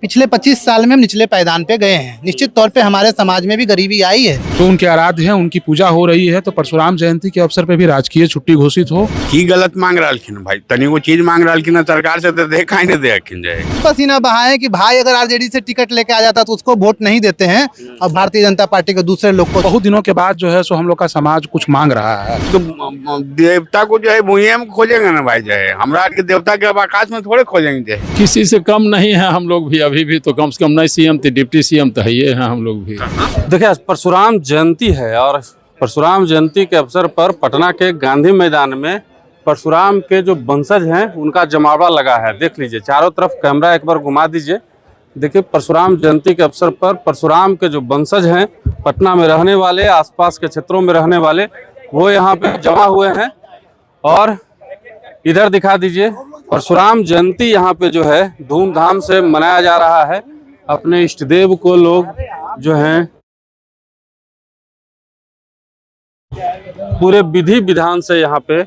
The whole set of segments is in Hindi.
पिछले 25 साल में हम निचले पायदान पे गए हैं। निश्चित तौर पे हमारे समाज में भी गरीबी आई है। तो उनके आराध्य हैं, उनकी पूजा हो रही है, तो परशुराम जयंती के अवसर पे भी राजकीय छुट्टी घोषित हो। की गलत मांग रहा भाई, तनी वो चीज मांग रहा सरकार से, तो देखा ही नहीं देखिन जाए। पसीना बहाए कि भाई अगर आरजेडी से टिकट लेके आ जाता तो उसको वोट नहीं देते हैं और भारतीय जनता पार्टी के दूसरे लोग को। बहुत दिनों के बाद जो है सो हम लोग का समाज कुछ मांग रहा है। तो देवता को जो है भूया में खोजेंगे ना भाई, जो है हमरा के देवता के अब आकाश में थोड़े खोजेंगे। किसी से कम नहीं है हम लोग भी, अभी भी तो कम से कम नहीं सीएम थे, डिप्टी सीएम तो ये है हम लोग भी। देखिए, परशुराम जयंती है और परशुराम जयंती के अवसर पर पटना के गांधी मैदान में परशुराम के जो वंशज हैं उनका जमावड़ा लगा है। देख लीजिए, चारों तरफ कैमरा एक बार घुमा दीजिए। देखिए, परशुराम जयंती के अवसर पर परशुराम के जो वंशज हैं, पटना में रहने वाले, आसपास के क्षेत्रों में रहने वाले, वो यहाँ पे जमा हुए हैं। और इधर दिखा दीजिए, परशुराम जयंती यहाँ पे जो है धूमधाम से मनाया जा रहा है। अपने इष्ट देव को लोग जो हैं पूरे विधि विधान से यहाँ पे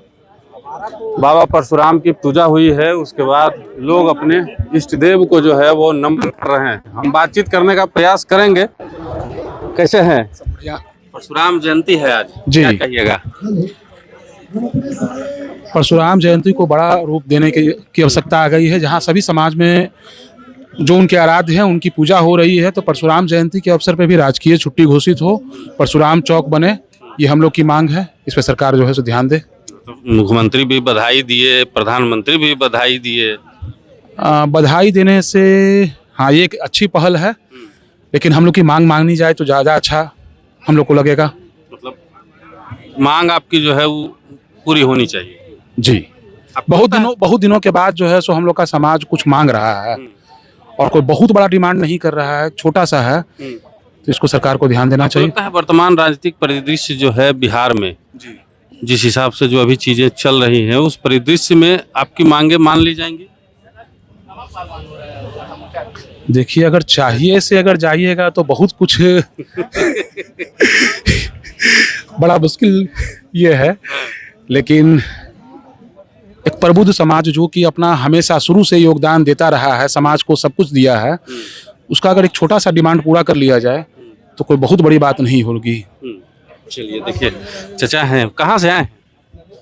बाबा परशुराम की पूजा हुई है। उसके बाद लोग अपने इष्ट देव को जो है वो नमन कर रहे हैं। हम बातचीत करने का प्रयास करेंगे। कैसे हैं? परशुराम जयंती है आज जी। क्या कहिएगा? परशुराम जयंती को बड़ा रूप देने की आवश्यकता आ गई है। जहाँ सभी समाज में जो उनके आराध्य हैं उनकी पूजा हो रही है, तो परशुराम जयंती के अवसर पे भी राजकीय छुट्टी घोषित हो, परशुराम चौक बने, ये हम लोग की मांग है। इस पे सरकार जो है सो ध्यान दे। मुख्यमंत्री भी बधाई दिए, प्रधानमंत्री भी बधाई दिए। बधाई देने से हाँ, ये एक अच्छी पहल है, लेकिन हम लोग की मांग मांगनी जाए तो ज़्यादा अच्छा हम लोग को लगेगा। मतलब मांग आपकी जो है वो पूरी होनी चाहिए। जी, बहुत दिनों के बाद जो है सो हम लोग का समाज कुछ मांग रहा है और कोई बहुत बड़ा डिमांड नहीं कर रहा है, छोटा सा है, तो इसको सरकार को ध्यान देना चाहिए। लगता है वर्तमान राजनीतिक परिदृश्य जो है बिहार में, जिस हिसाब से जो अभी चीजें चल रही हैं, उस परिदृश्य में आपकी मांगे मान ली जाएंगी? देखिए, अगर चाहिए से अगर जाइएगा तो बहुत कुछ बड़ा मुश्किल ये है, लेकिन एक प्रबुद्ध समाज जो कि अपना हमेशा शुरू से योगदान देता रहा है, समाज को सब कुछ दिया है, उसका अगर एक छोटा सा डिमांड पूरा कर लिया जाए तो कोई बहुत बड़ी बात नहीं होगी। चलिए, देखिए चाचा हैं, कहाँ से आए?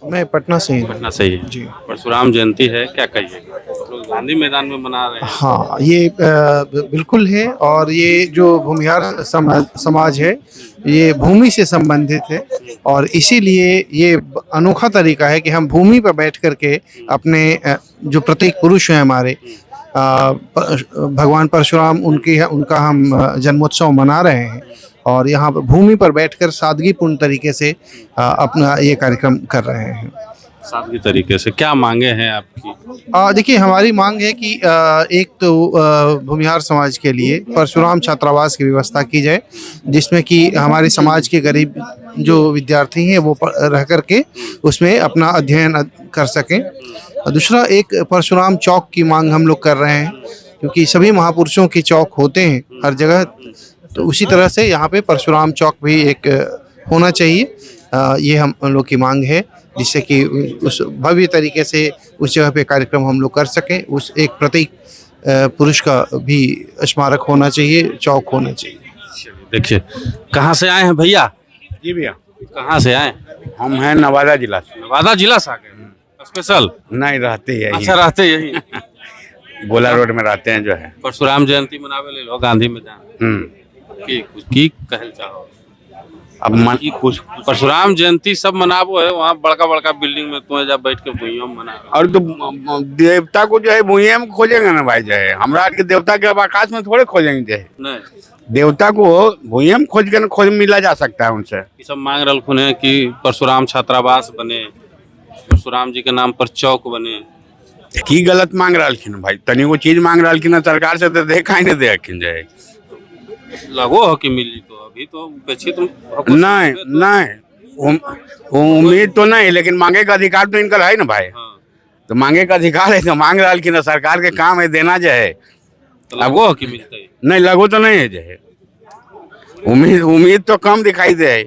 मैं पटना से ही। पटना से ही जी। परशुराम जयंती है, क्या कहिएगा? लोग गांधी मैदान में मना रहे हैं। हाँ, ये बिल्कुल है। और ये जो भूमिहार समाज है, ये भूमि से संबंधित है और इसीलिए ये अनोखा तरीका है कि हम भूमि पर बैठ करके अपने जो प्रतीक पुरुष हैं हमारे, भगवान परशुराम, उनका हम जन्मोत्सव मना रहे हैं और यहाँ पर भूमि पर बैठकर सादगीपूर्ण तरीके से अपना ये कार्यक्रम कर रहे हैं। सादगी तरीके से क्या मांगे हैं आपकी? देखिए, हमारी मांग है कि एक तो भूमिहार समाज के लिए परशुराम छात्रावास की व्यवस्था की जाए, जिसमें कि हमारे समाज के गरीब जो विद्यार्थी हैं वो रह करके उसमें अपना अध्ययन कर सकें। दूसरा, एक परशुराम चौक की मांग हम लोग कर रहे हैं, क्योंकि सभी महापुरुषों के चौक होते हैं हर जगह, तो उसी तरह से यहाँ पे परशुराम चौक भी एक होना चाहिए। ये हम लोग की मांग है, जिससे कि उस भव्य तरीके से उस जगह पे कार्यक्रम हम लोग कर सकें। उस एक प्रतीक पुरुष का भी स्मारक होना चाहिए, चौक होना चाहिए। देखिए, कहाँ से आए हैं भैया? जी भैया। कहाँ से आए? हम हैं नवादा जिला से। नवादा जिला से आ गए? स्पेशल नहीं, रहते ही अच्छा, रहते यही गोला रोड में रहते हैं जो है। परशुराम जयंती मनावे ले लो गांधी मैदान की कहल चाहो। अब मन की कुछ परशुराम जयंती सब मनाबो है, वहाँ बड़का बड़का बिल्डिंग में तुम्हें जा बैठ के भूइयों में मना। और तो देवता को जो है भूया में खोजेंगे ना भाई, जो है हमरा के देवता के अब आकाश में थोड़े खोजेंगे। जो है नहीं, देवता को भूया में खोज मिला जा सकता है उनसे। ये सब मांग रखुन है कि परशुराम छात्रावास बने, परशुराम जी के नाम पर चौक बने। की गलत मांग रहा भाई, तनी वो चीज मांग रहा सरकार से, तो देखा ही नहीं देखिन जाए। लगो हो कि मिली तो अभी तो बेची तुम नहीं, उम्मीद तो नहीं, लेकिन मांगे का अधिकार तो इनका है ना भाई। हाँ। तो मांगे का अधिकार है तो मांग रहा कि ना, सरकार के काम है देना जो है। तो लगो हो कि मिलते नहीं, लगो तो नहीं है जो है। उम्मीद तो कम दिखाई दे है।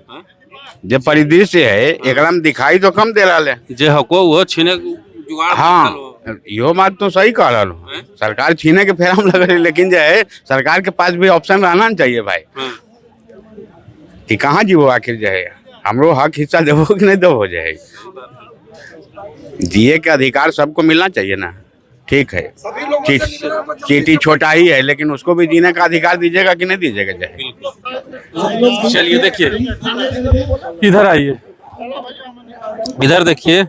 जो परिदृश्य है एकदम दिखाई तो कम दे रहा है। जे हको वो छीने जुगाड़। हाँ, यो बात तो सही कह रहा हूँ, सरकार छीने के फेरा में लग रही, लेकिन जो है सरकार के पास भी ऑप्शन रहना नहीं चाहिए भाई कि कहाँ जीवो आखिर जो है हमरो हक हिस्सा देवो कि नहीं देवो जो है। जिए के अधिकार सबको मिलना चाहिए ना। ठीक है, चीटी छोटा ही है लेकिन उसको भी जीने का अधिकार दीजिएगा कि नहीं दीजिएगा जो है। चलिए देखिए, इधर आइए, इधर देखिए,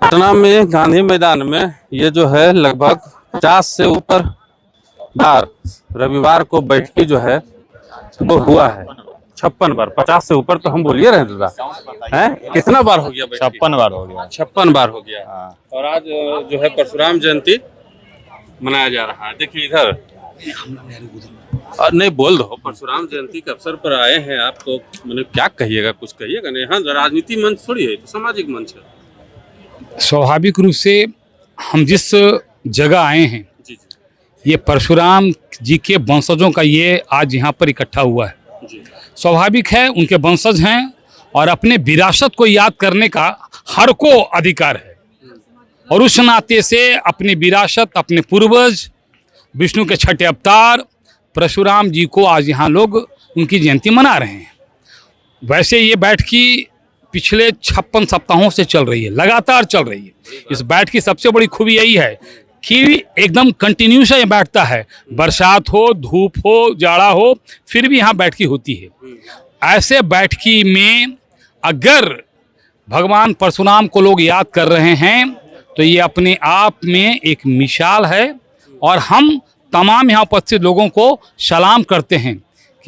पटना में गांधी मैदान में ये जो है लगभग 50 से ऊपर बार रविवार को बैठकी जो है वो हुआ है। 56 बार, 50 से ऊपर तो हम बोलिए रहे दादा, हैं कितना बार हो गया? 56 बार हो गया। 56 बार हो गया। और आज जो है परशुराम जयंती मनाया जा रहा है। देखिए इधर, और नहीं बोल दो, परशुराम जयंती के अवसर पर आए हैं आप, तो मैंने क्या कहिएगा, कुछ कहिएगा? नहीं, हाँ, राजनीति मंच थोड़ी है, तो सामाजिक मंच है। स्वाभाविक रूप से हम जिस जगह आए हैं, जी जी ये परशुराम जी के वंशजों का ये आज यहाँ पर इकट्ठा हुआ है। जी। स्वाभाविक है, उनके वंशज हैं और अपने विरासत को याद करने का हर को अधिकार है। और उस नाते से अपनी विरासत, अपने पूर्वज विष्णु के छठे अवतार परशुराम जी को आज यहाँ लोग उनकी जयंती मना रहे हैं। वैसे ये बैठकी पिछले 56 सप्ताहों से चल रही है, लगातार चल रही है। इस बैठ की सबसे बड़ी खूबी यही है कि एकदम कंटिन्यूस ये बैठता है, बरसात हो, धूप हो, जाड़ा हो, फिर भी यहाँ बैठकी होती है। ऐसे बैठकी में अगर भगवान परशुराम को लोग याद कर रहे हैं तो ये अपने आप में एक मिसाल है। और हम तमाम यहाँ उपस्थित लोगों को सलाम करते हैं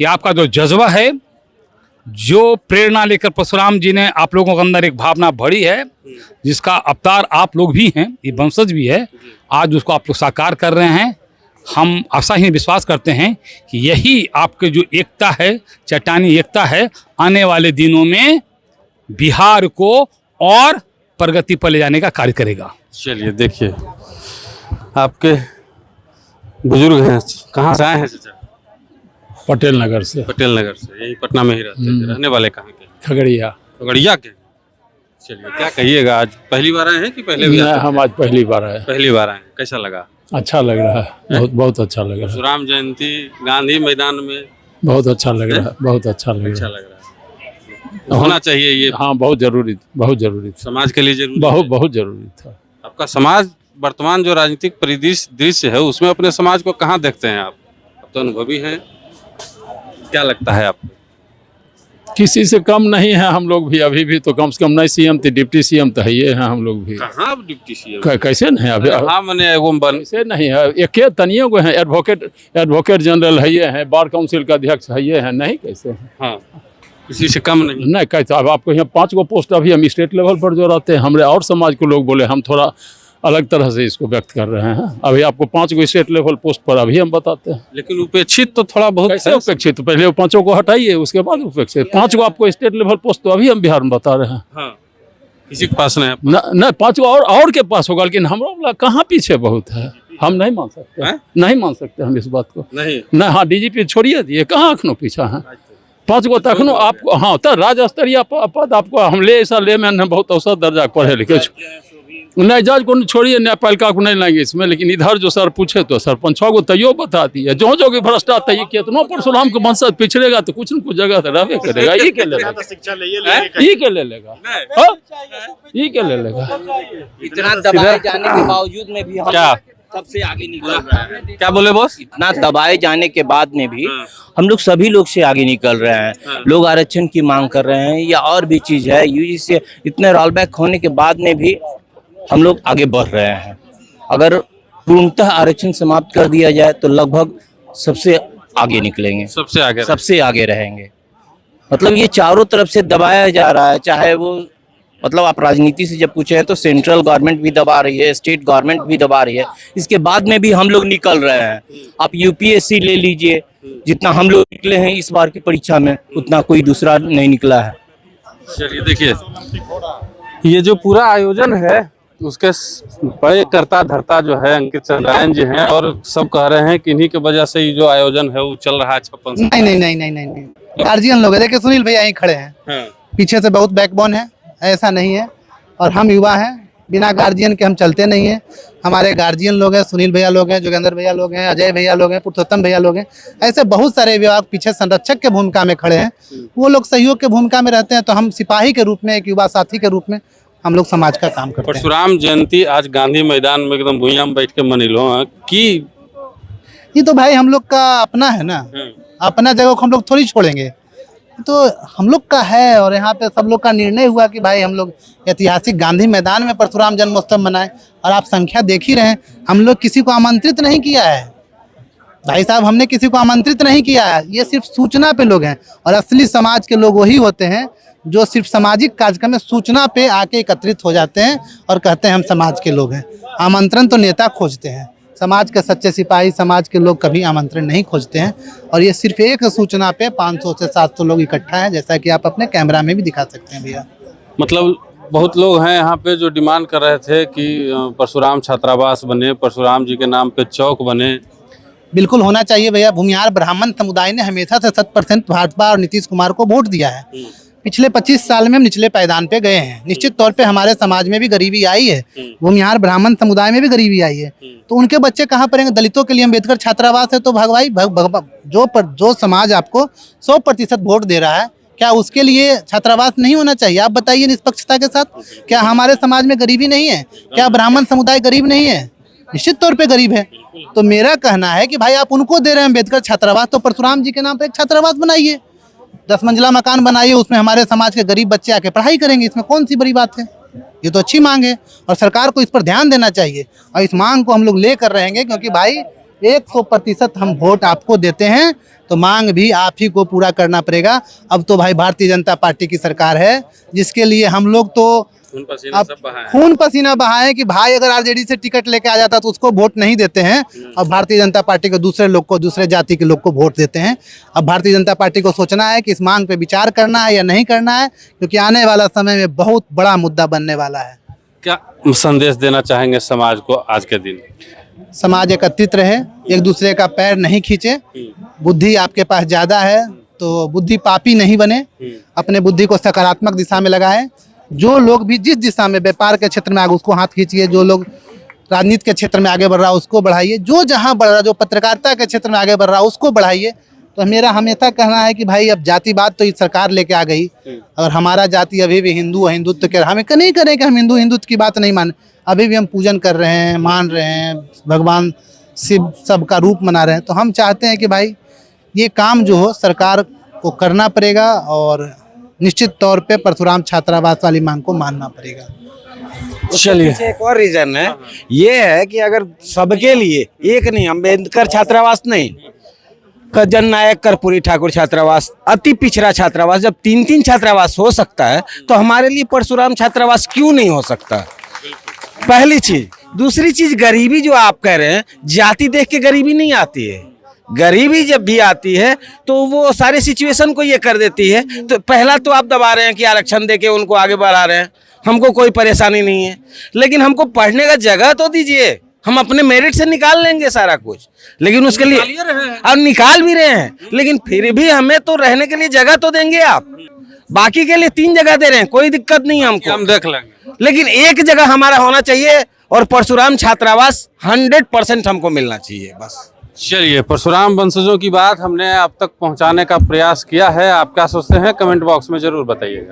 कि आपका जो जज्बा है, जो प्रेरणा लेकर परशुराम जी ने आप लोगों के अंदर एक भावना भरी है, जिसका अवतार आप लोग भी हैं, ये वंशज भी है, आज उसको आप लोग साकार कर रहे हैं। हम आशा ही विश्वास करते हैं कि यही आपके जो एकता है, चट्टानी एकता है, आने वाले दिनों में बिहार को और प्रगति पर ले जाने का कार्य करेगा। चलिए देखिए, आपके बुजुर्ग हैं, कहाँ से आए हैं चाचा? पटेल नगर से। पटेल नगर से, यही पटना में ही रहते हैं। रहने वाले कहाँ के? खगड़िया। खगड़िया के। चलिए, क्या कहिएगा, आज पहली बार आए हैं कि पहले भी आते थे? हम आज पहली बार आए। पहली बार आए हैं, कैसा लगा? अच्छा लग रहा है, बहुत बहुत अच्छा लग रहा है। परशुराम जयंती गांधी मैदान में बहुत अच्छा लग रहा है, बहुत अच्छा लग अच्छा रहा है। लग रहा है। होना चाहिए ये, हाँ, बहुत जरूरी था। समाज के लिए जरूरी बहुत है। बहुत जरूरी था। आपका समाज वर्तमान जो राजनीतिक परिदृश्य है उसमें अपने समाज को कहाँ देखते हैं आप? आप तो अनुभवी हैं, क्या लगता है आपको? किसी से कम नहीं है हम लोग भी, अभी भी तो कम से कम नहीं सीएम थे, डिप्टी सीएम तो है ये हैं हम लोग भी। कहाँ डिप्टी सीएम? कैसे नहीं अभी? हाँ, मैंने एगो बन कैसे नहीं है? एक तनियों को है, एडवोकेट जनरल है ये हैं, बार काउंसिल का अध्यक्ष है ये हैं, नहीं कैसे हैं? हाँ, किसी से कम नहीं। नहीं कैसे? अब आपको यहाँ 5 गो पोस्ट अभी हम स्टेट लेवल पर जो रहते हैं, हमारे और समाज के लोग बोले हम थोड़ा अलग तरह से इसको व्यक्त कर रहे हैं। अभी आपको 5 गो स्टेट लेवल पोस्ट पर अभी हम बताते हैं। लेकिन उपेक्षित तो थोड़ा बहुत कैसे है। उपेक्षित? तो पहले वो 5 को हटाइए, उसके बाद उपेक्षित। 5 गो आपको स्टेट लेवल पोस्ट तो अभी हम बिहार में बता रहे हैं। हाँ, किसी के पास नहीं है। नहीं, 5 गो और के पास होगा, लेकिन हमारा कहाँ पीछे बहुत है, हम नहीं मान सकते हैं? नहीं मान सकते हम इस बात को। नहीं, हाँ, डीजीपी छोड़िए दिए, कहाँ अखनो पीछा है? 5 गो तखनो आपको, हाँ, तो राज्य स्तरीय पद आपको हम ले, ऐसा ले मैंने बहुत औसत दर्जा पढ़े लिखे। नहीं, जज को छोड़िए, न्यायपालिका को नहीं लाएंगे इसमें, लेकिन इधर जो सर पूछे तो सरपंच को तैयो बताती है, जो कि भ्रष्टाचार ये कितनों परशुराम के वंशज पिछड़ेगा तो कुछ न कुछ जगह तो रहबे करेगा। ये क्या ले लेगा? ये क्या ले लेगा? ये क्या ले लेगा? इतना दबाए जाने के बावजूद में भी हम क्या सबसे आगे निकल रहे हैं। क्या बोले बॉस? इतना दबाए जाने के बाद में भी हम लोग सभी लोग से आगे निकल रहे हैं। लोग आरक्षण की मांग कर रहे हैं या और भी चीज है, यूजी से इतने रोल बैक होने के बाद में भी हम लोग आगे बढ़ रहे हैं। अगर पूर्णतः आरक्षण समाप्त कर दिया जाए तो लगभग सबसे आगे निकलेंगे, सबसे आगे रहेंगे। मतलब ये चारों तरफ से दबाया जा रहा है, चाहे वो मतलब आप राजनीति से जब पूछे हैं तो सेंट्रल गवर्नमेंट भी दबा रही है, स्टेट गवर्नमेंट भी दबा रही है, इसके बाद में भी हम लोग निकल रहे हैं। आप यूपीएससी ले लीजिए, जितना हम लोग निकले हैं इस बार की परीक्षा में उतना कोई दूसरा नहीं निकला है। चलिए देखिए, ये जो पूरा आयोजन है उसके बड़े करता धरता जो है अंकित चंद्रायन जी हैं, और सब कह रहे हैं कि इन्हीं की वजह से ये जो आयोजन है वो चल रहा है 56 साल। नहीं, गार्जियन लोग है। देखिए सुनील भैया यहीं खड़े हैं, हाँ। पीछे से बहुत बैकबोन है, ऐसा नहीं है। और हम युवा हैं, बिना गार्जियन के हम चलते नहीं हैं। हमारे गार्जियन लोग हैं, सुनील भैया लोग हैं, जोगेंद्र भैया लोग हैं, अजय भैया लोग हैं, पुरुषोत्तम भैया लोग हैं। ऐसे बहुत सारे विभाग पीछे संरक्षक के भूमिका में खड़े हैं, वो लोग सहयोग के भूमिका में रहते हैं। तो हम सिपाही के रूप में, एक युवा साथी के रूप में हम लोग समाज का काम करते हैं। परशुराम जयंती आज गांधी मैदान में एकदम भुइयां में बैठ के मनीलो कि ये तो भाई हम लोग का अपना है ना, अपना जगह को हम लोग थोड़ी छोड़ेंगे। तो हम लोग का है और यहाँ पे सब लोग का निर्णय हुआ कि भाई हम लोग ऐतिहासिक गांधी मैदान में परशुराम जन्मोत्सव मनाएं। और आप संख्या देख ही रहे हैं, हम लोग किसी को आमंत्रित नहीं किया है भाई साहब, हमने किसी को आमंत्रित नहीं किया है। ये सिर्फ सूचना पे लोग हैं और असली समाज के लोग वही होते हैं जो सिर्फ सामाजिक कार्यक्रम में सूचना पे आके एकत्रित हो जाते हैं और कहते हैं हम समाज के लोग हैं। आमंत्रण तो नेता खोजते हैं, समाज के सच्चे सिपाही, समाज के लोग कभी आमंत्रण नहीं खोजते हैं। और ये सिर्फ एक सूचना पे 500 से 700 लोग इकट्ठा हैं, जैसा कि आप अपने कैमरा में भी दिखा सकते हैं भैया। मतलब बहुत लोग हैं यहाँ पे जो डिमांड कर रहे थे कि परशुराम छात्रावास बने, परशुराम जी के नाम पे चौक बने। बिल्कुल होना चाहिए भैया। भूमिहार ब्राह्मण समुदाय ने हमेशा से 100% भाजपा और नीतीश कुमार को वोट दिया है। पिछले 25 साल में हम निचले पायदान पे गए हैं। निश्चित तौर पे हमारे समाज में भी गरीबी आई है, भूमिहार ब्राह्मण समुदाय में भी गरीबी आई है। तो उनके बच्चे कहाँ पढ़ेंगे? दलितों के लिए अम्बेडकर छात्रावास है। तो भाई जो समाज आपको 100% वोट दे रहा है, क्या उसके लिए छात्रावास नहीं होना चाहिए? आप बताइए निष्पक्षता के साथ, क्या हमारे समाज में गरीबी नहीं है? क्या ब्राह्मण समुदाय गरीब नहीं है? निश्चित तौर पे गरीब है। तो मेरा कहना है कि भाई आप उनको दे रहे हैं अम्बेडकर छात्रावास, तो परशुराम जी के नाम पर एक छात्रावास बनाइए, 10 मंजिला मकान बनाइए, उसमें हमारे समाज के गरीब बच्चे आके पढ़ाई करेंगे। इसमें कौन सी बड़ी बात है? ये तो अच्छी मांग है और सरकार को इस पर ध्यान देना चाहिए। और इस मांग को हम लोग लेकर रहेंगे, क्योंकि भाई 100% हम वोट आपको देते हैं, तो मांग भी आप ही को पूरा करना पड़ेगा। अब तो भाई भारतीय जनता पार्टी की सरकार है, जिसके लिए हम लोग तो खून पसीना बहाए कि भाई अगर आरजेडी से टिकट लेके आ जाता तो उसको वोट नहीं देते हैं, और भारतीय जनता पार्टी को दूसरे लोग को, दूसरे जाति के लोग को वोट देते हैं। अब भारतीय जनता पार्टी को सोचना है कि इस मांग पे विचार करना है या नहीं करना है, क्योंकि आने वाला समय में बहुत बड़ा मुद्दा बनने वाला है। क्या संदेश देना चाहेंगे समाज को आज के दिन? समाज एकत्रित रहे, एक दूसरे का पैर नहीं खींचे। बुद्धि आपके पास ज़्यादा है तो बुद्धि पापी नहीं बने, अपने बुद्धि को सकारात्मक दिशा में लगाएं। जो लोग भी जिस दिशा में, व्यापार के क्षेत्र में आगे, उसको हाथ खींचिए। जो लोग राजनीति के क्षेत्र में आगे बढ़ रहा है उसको बढ़ाइए। जो जहाँ बढ़ रहा है, जो पत्रकारिता के क्षेत्र में आगे बढ़ रहा है उसको बढ़ाइए। तो मेरा हमेशा कहना है कि भाई अब जातिवाद तो इस सरकार लेके आ गई, और हमारा जाति अभी भी हिंदू हिंदुत्व के, हमें नहीं करें कि हम हिंदू हिंदुत्व की बात नहीं माने। अभी भी हम पूजन कर रहे हैं, मान रहे हैं, भगवान शिव सबका रूप मना रहे हैं। तो हम चाहते हैं कि भाई ये काम जो हो सरकार को करना पड़ेगा, और निश्चित तौर पे परशुराम छात्रावास वाली मांग को मानना पड़ेगा। चलिए, एक और रीजन है, ये है कि अगर सबके लिए एक नहीं, अम्बेडकर छात्रावास नहीं, जननायक कर्पूरी ठाकुर छात्रावास, अति पिछड़ा छात्रावास, जब 3-3 छात्रावास हो सकता है तो हमारे लिए परशुराम छात्रावास क्यों नहीं हो सकता? पहली चीज। दूसरी चीज, गरीबी जो आप कह रहे हैं, जाति देख के गरीबी नहीं आती है। गरीबी जब भी आती है तो वो सारे सिचुएशन को ये कर देती है। तो पहला तो आप दबा रहे हैं कि आरक्षण देके उनको आगे बढ़ा रहे हैं, हमको कोई परेशानी नहीं है, लेकिन हमको पढ़ने का जगह तो दीजिए। हम अपने मेरिट से निकाल लेंगे सारा कुछ, लेकिन उसके लिए और निकाल भी रहे हैं, लेकिन फिर भी हमें तो रहने के लिए जगह तो देंगे आप। बाकी के लिए 3 जगह दे रहे हैं, कोई दिक्कत नहीं है हमको, हम देख लेंगे, लेकिन एक जगह हमारा होना चाहिए, और परशुराम छात्रावास 100% हमको मिलना चाहिए बस। चलिए, परशुराम वंशजों की बात हमने आप तक पहुंचाने का प्रयास किया है। आप क्या सोचते हैं कमेंट बॉक्स में जरूर बताइएगा।